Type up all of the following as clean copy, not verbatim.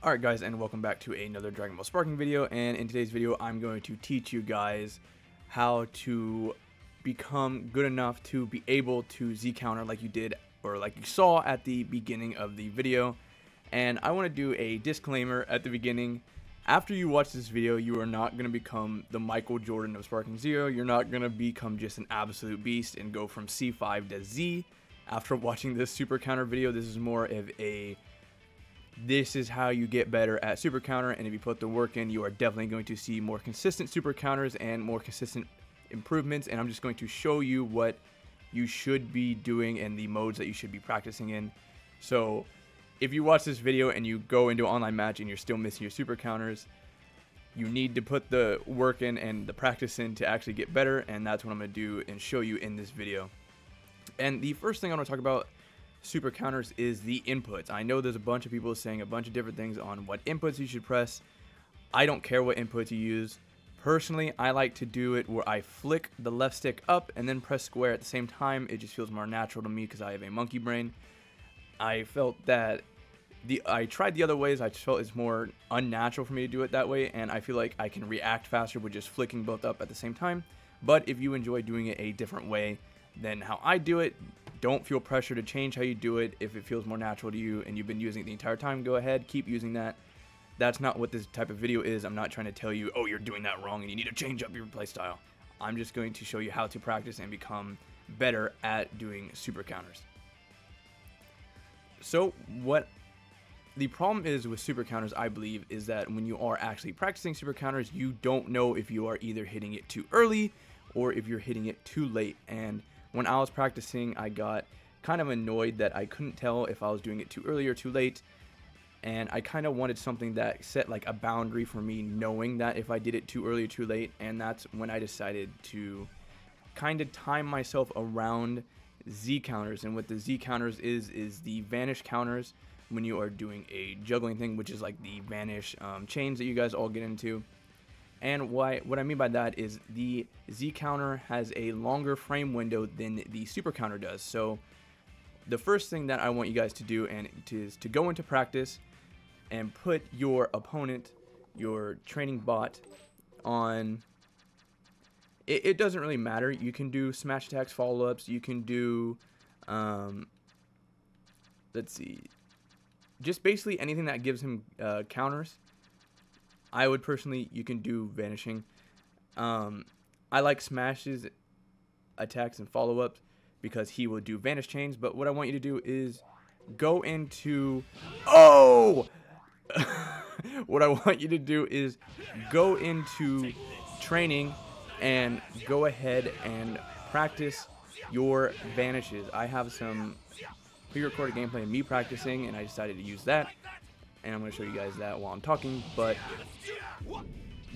Alright guys, and welcome back to another Dragon Ball Sparking video, and in today's video I'm going to teach you guys how to become good enough to be able to Z counter like you did, or like you saw at the beginning of the video. And I want to do a disclaimer at the beginning. After you watch this video, you are not going to become the Michael Jordan of Sparking Zero. You're not going to become just an absolute beast and go from C5 to Z. After watching this super counter video, this is more of a this is how you get better at super counter, and if you put the work in, you are definitely going to see more consistent super counters and more consistent improvements. And I'm just going to show you what you should be doing and the modes that you should be practicing in. So if you watch this video and you go into an online match and you're still missing your super counters, you need to put the work in and the practice in to actually get better, and that's what I'm going to do and show you in this video. And the first thing I want to talk about super counters is the inputs. I know there's a bunch of people saying a bunch of different things on what inputs you should press. I don't care what inputs you use. Personally, I like to do it where I flick the left stick up and then press square at the same time. It just feels more natural to me because I have a monkey brain. I felt that I tried the other ways. I just felt it's more unnatural for me to do it that way, and I feel like I can react faster with just flicking both up at the same time. But if you enjoy doing it a different way than how I do it, don't feel pressure to change how you do it. If it feels more natural to you and you've been using it the entire time, go ahead, keep using that. That's not what this type of video is. I'm not trying to tell you, oh, you're doing that wrong and you need to change up your playstyle. I'm just going to show you how to practice and become better at doing super counters. So what the problem is with super counters, I believe, is that when you are actually practicing super counters, you don't know if you are either hitting it too early or if you're hitting it too late. And when I was practicing, I got kind of annoyed that I couldn't tell if I was doing it too early or too late. And I kind of wanted something that set like a boundary for me, knowing that if I did it too early or too late. And that's when I decided to kind of time myself around Z counters. And what the Z counters is the vanish counters when you are doing a juggling thing, which is like the vanish chains that you guys all get into. And what I mean by that is the Z counter has a longer frame window than the super counter does. So the first thing that I want you guys to do is to go into practice and put your opponent, your training bot, on. It doesn't really matter. You can do smash attacks, follow-ups. You can do, let's see, just basically anything that gives him counters. I would personally, you can do vanishing. I like smashes, attacks, and follow-ups because he will do vanish chains. But what I want you to do is go into, what I want you to do is go into training and go ahead and practice your vanishes. I have some pre-recorded gameplay of me practicing, and I decided to use that. And I'm going to show you guys that while I'm talking. But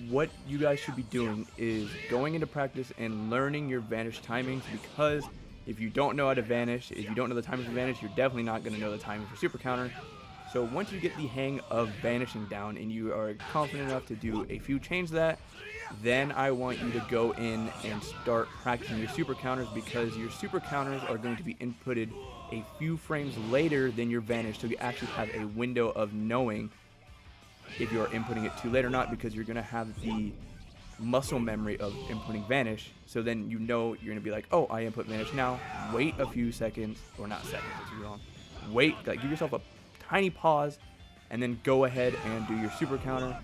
what you guys should be doing is going into practice and learning your vanish timings, because if you don't know how to vanish, if you don't know the timing for vanish, you're definitely not going to know the timing for super counter. So once you get the hang of vanishing down and you are confident enough to do a few chains of that, then I want you to go in and start practicing your super counters, because your super counters are going to be inputted a few frames later than your vanish, so you actually have a window of knowing if you're inputting it too late or not, because you're going to have the muscle memory of inputting vanish. So then you know you're going to be like, oh, I input vanish now, wait a few seconds, or not seconds, it's wrong, wait, like give yourself a tiny pause, and then go ahead and do your super counter.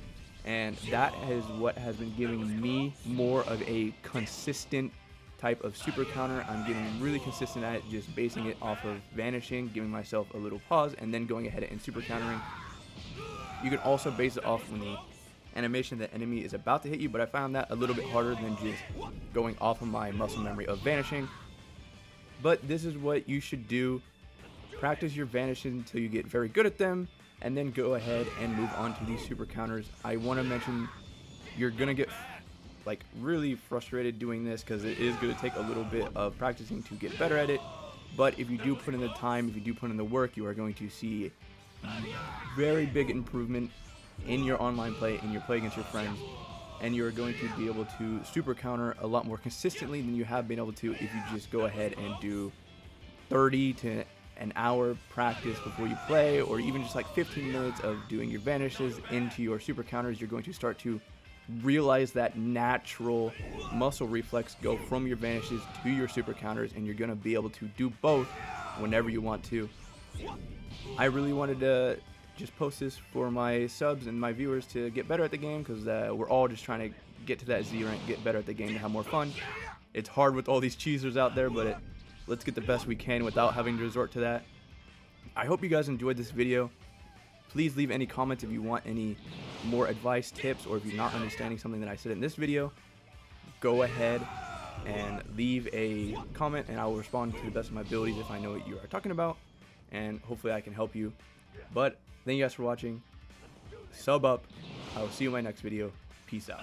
And that is what has been giving me more of a consistent type of super counter. I'm getting really consistent at it, just basing it off of vanishing, giving myself a little pause, and then going ahead and super countering. You can also base it off when the animation the enemy is about to hit you, but I found that a little bit harder than just going off of my muscle memory of vanishing. But this is what you should do. Practice your vanishes until you get very good at them, and then go ahead and move on to these super counters. I want to mention, you're going to get like really frustrated doing this because it is going to take a little bit of practicing to get better at it. But if you do put in the time, if you do put in the work, you are going to see very big improvement in your online play, in your play against your friends, and you're going to be able to super counter a lot more consistently than you have been able to if you just go ahead and do 30 to an hour practice before you play, or even just like 15 minutes of doing your vanishes into your super counters, you're going to start to realize that natural muscle reflex go from your vanishes to your super counters, and you're going to be able to do both whenever you want to. I really wanted to just post this for my subs and my viewers to get better at the game, because we're all just trying to get to that Z rank, get better at the game, to have more fun. It's hard with all these cheesers out there, but let's get the best we can without having to resort to that. I hope you guys enjoyed this video. Please leave any comments if you want any more advice, tips, or if you're not understanding something that I said in this video. Go ahead and leave a comment, and I will respond to the best of my abilities if I know what you are talking about, and hopefully I can help you. But thank you guys for watching. Sub up. I will see you in my next video. Peace out.